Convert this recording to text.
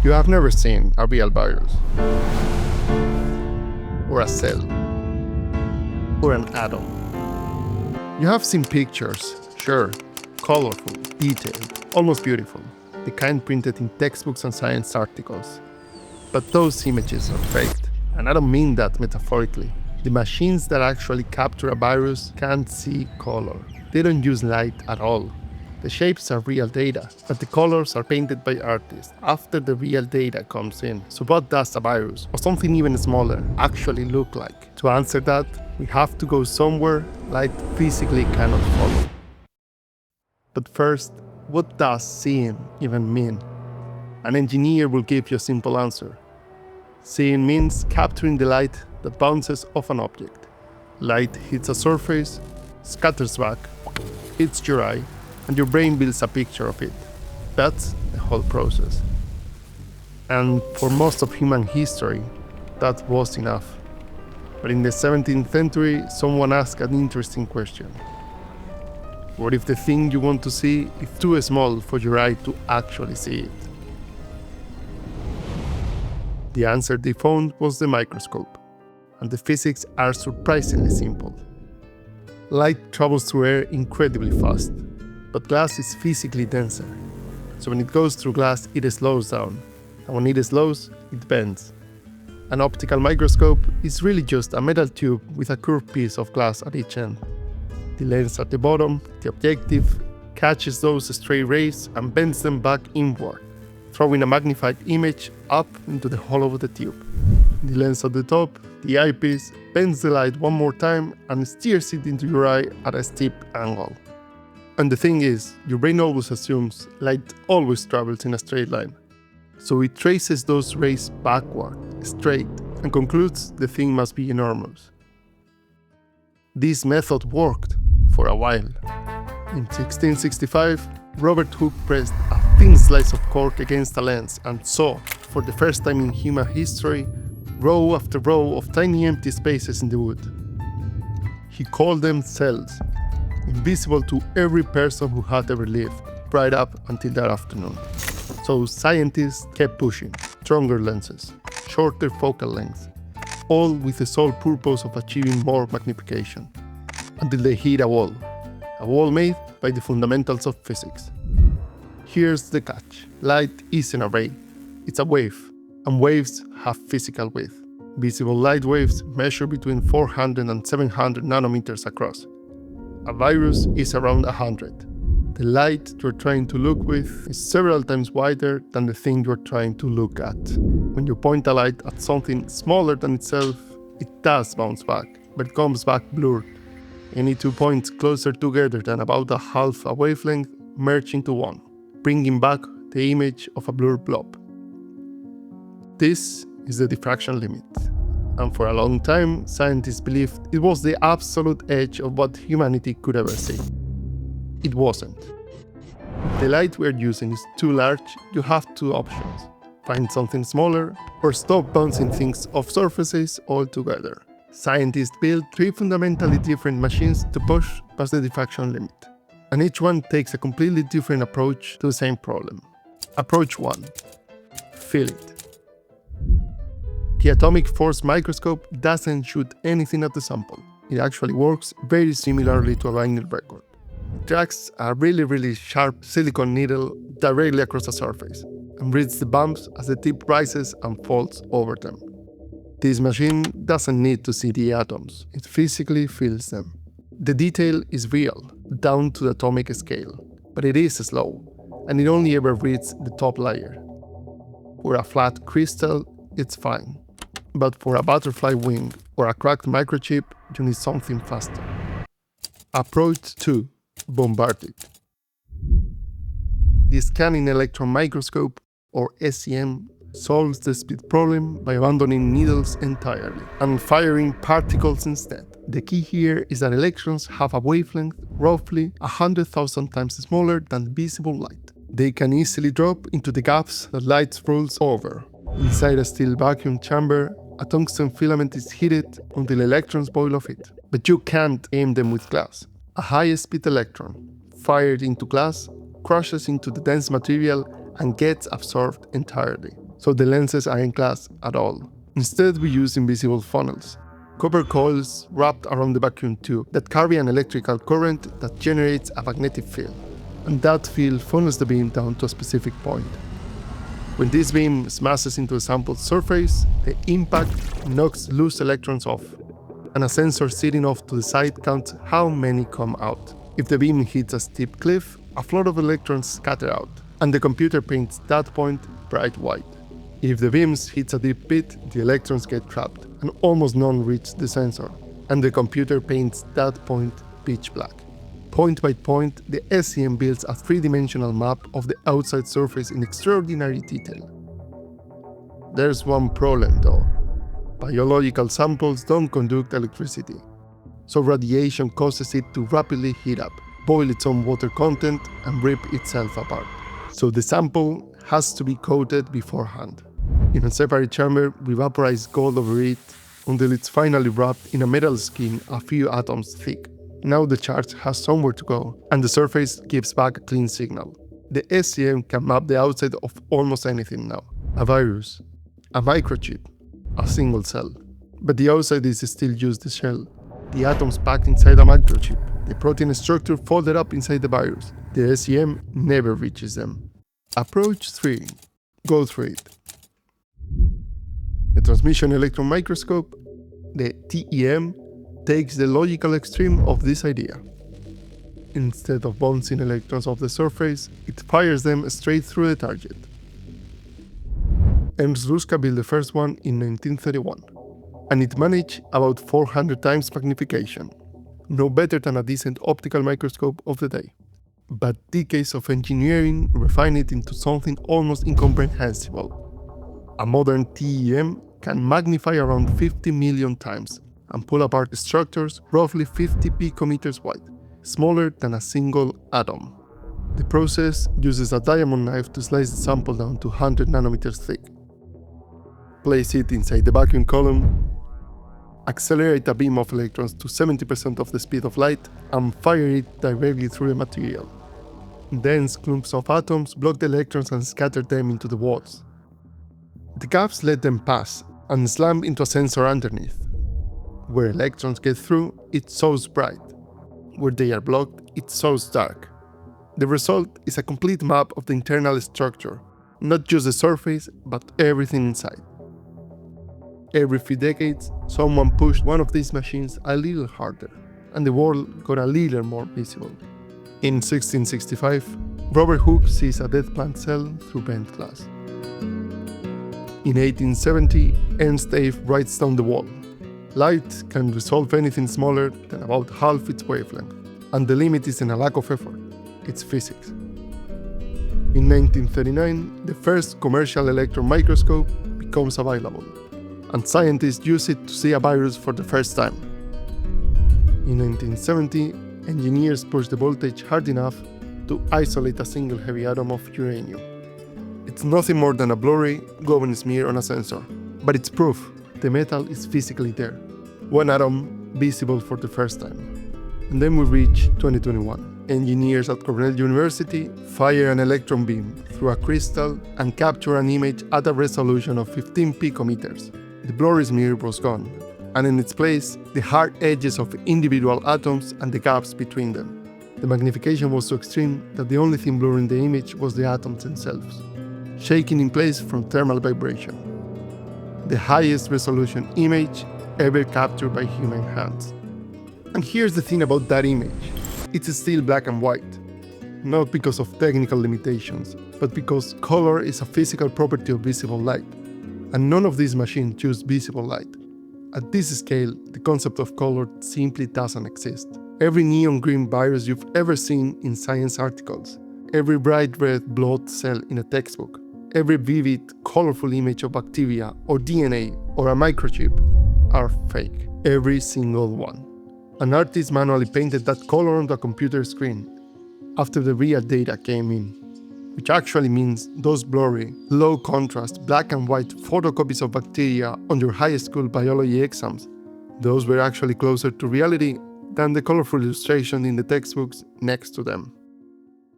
You have never seen a real virus, or a cell, or an atom. You have seen pictures, sure, colorful, detailed, almost beautiful, the kind printed in textbooks and science articles. But those images are faked, and I don't mean that metaphorically. The machines that actually capture a virus can't see color. They don't use light at all. The shapes are real data, but the colors are painted by artists after the real data comes in. So what does a virus, or something even smaller, actually look like? To answer that, we have to go somewhere light physically cannot follow. But first, what does seeing even mean? An engineer will give you a simple answer. Seeing means capturing the light that bounces off an object. Light hits a surface, scatters back, hits your eye, and your brain builds a picture of it. That's the whole process. And for most of human history, that was enough. But in the 17th century, someone asked an interesting question. What if the thing you want to see is too small for your eye to actually see it? The answer they found was the microscope, and the physics are surprisingly simple. Light travels through air incredibly fast, but glass is physically denser. So when it goes through glass, it slows down, and when it slows, it bends. An optical microscope is really just a metal tube with a curved piece of glass at each end. The lens at the bottom, the objective, catches those stray rays and bends them back inward, throwing a magnified image up into the hollow of the tube. The lens at the top, the eyepiece, bends the light one more time and steers it into your eye at a steep angle. And the thing is, your brain always assumes light always travels in a straight line. So it traces those rays backward, straight, and concludes the thing must be enormous. This method worked for a while. In 1665, Robert Hooke pressed a thin slice of cork against a lens and saw, for the first time in human history, row after row of tiny empty spaces in the wood. He called them cells, invisible to every person who had ever lived, right up until that afternoon. So scientists kept pushing, stronger lenses, shorter focal lengths, all with the sole purpose of achieving more magnification, until they hit a wall made by the fundamentals of physics. Here's the catch. Light isn't a ray, it's a wave, and waves have physical width. Visible light waves measure between 400 and 700 nanometers across. A virus is around 100. The light you're trying to look with is several times wider than the thing you're trying to look at. When you point a light at something smaller than itself, it does bounce back, but it comes back blurred. Any 2 points closer together than about a half a wavelength merge into one, bringing back the image of a blurred blob. This is the diffraction limit, and for a long time, scientists believed it was the absolute edge of what humanity could ever see. It wasn't. If the light we're using is too large, you have two options: find something smaller, or stop bouncing things off surfaces altogether. Scientists built three fundamentally different machines to push past the diffraction limit, and each one takes a completely different approach to the same problem. Approach 1. Feel it. The atomic force microscope doesn't shoot anything at the sample. It actually works very similarly to a vinyl record. It tracks a really sharp silicone needle directly across the surface and reads the bumps as the tip rises and falls over them. This machine doesn't need to see the atoms, it physically feels them. The detail is real, down to the atomic scale, but it is slow, and it only ever reads the top layer. For a flat crystal, it's fine, but for a butterfly wing or a cracked microchip, you need something faster. Approach 2. Bombard it. The scanning electron microscope, or SEM, solves the speed problem by abandoning needles entirely and firing particles instead. The key here is that electrons have a wavelength roughly 100,000 times smaller than visible light. They can easily drop into the gaps that light rolls over. Inside a steel vacuum chamber, a tungsten filament is heated until electrons boil off it. But you can't aim them with glass. A high-speed electron, fired into glass, crashes into the dense material and gets absorbed entirely. so the lenses aren't glass at all. Instead, we use invisible funnels, copper coils wrapped around the vacuum tube that carry an electrical current that generates a magnetic field, and that field funnels the beam down to a specific point. When this beam smashes into a sample surface, the impact knocks loose electrons off, and a sensor sitting off to the side counts how many come out. If the beam hits a steep cliff, a flood of electrons scatter out, and the computer paints that point bright white. If the beam hits a deep pit, the electrons get trapped, and almost none reach the sensor, and the computer paints that point pitch black. Point by point, the SEM builds a three-dimensional map of the outside surface in extraordinary detail. There's one problem though. Biological samples don't conduct electricity, so radiation causes it to rapidly heat up, boil its own water content, and rip itself apart. So the sample has to be coated beforehand. In a separate chamber, we vaporize gold over it until it's finally wrapped in a metal skin a few atoms thick. Now the charge has somewhere to go, and the surface gives back a clean signal. The SEM can map the outside of almost anything now. A virus, a microchip, a single cell. But the outside is still just the shell. The atoms packed inside a microchip, the protein structure folded up inside the virus. The SEM never reaches them. Approach 3. Go through it. The transmission electron microscope, the TEM, takes the logical extreme of this idea. Instead of bouncing electrons off the surface, it fires them straight through the target. Ernst Ruska built the first one in 1931, and it managed about 400 times magnification. No better than a decent optical microscope of the day. But decades of engineering refine it into something almost incomprehensible. A modern TEM can magnify around 50 million times and pull apart structures roughly 50 picometers wide, smaller than a single atom. The process uses a diamond knife to slice the sample down to 100 nanometers thick. Place it inside the vacuum column, accelerate a beam of electrons to 70% of the speed of light, and fire it directly through the material. Dense clumps of atoms block the electrons and scatter them into the walls. The gaps let them pass and slam into a sensor underneath. Where electrons get through, it shows bright. Where they are blocked, it shows dark. The result is a complete map of the internal structure, not just the surface, but everything inside. Every few decades, someone pushed one of these machines a little harder, and the world got a little more visible. In 1665, Robert Hooke sees a dead plant cell through bent glass. In 1870, Ernst Ave writes down the wall. Light can resolve anything smaller than about half its wavelength, and the limit isn't a lack of effort, it's physics. In 1939, the first commercial electron microscope becomes available, and scientists use it to see a virus for the first time. In 1970, engineers push the voltage hard enough to isolate a single heavy atom of uranium. It's nothing more than a blurry, glowing smear on a sensor, but it's proof the metal is physically there. One atom visible for the first time. And then we reach 2021. Engineers at Cornell University fire an electron beam through a crystal and capture an image at a resolution of 15 picometers. The blurry smear was gone, and in its place, the hard edges of individual atoms and the gaps between them. The magnification was so extreme that the only thing blurring the image was the atoms themselves, shaking in place from thermal vibration. The highest resolution image ever captured by human hands. And here's the thing about that image. It's still black and white. Not because of technical limitations, but because color is a physical property of visible light. And none of these machines use visible light. At this scale, the concept of color simply doesn't exist. Every neon green virus you've ever seen in science articles, every bright red blood cell in a textbook, every vivid, colorful image of bacteria or DNA or a microchip are fake. Every single one. An artist manually painted that color on the computer screen after the real data came in, which actually means those blurry, low contrast, black and white photocopies of bacteria on your high school biology exams, those were actually closer to reality than the colorful illustration in the textbooks next to them.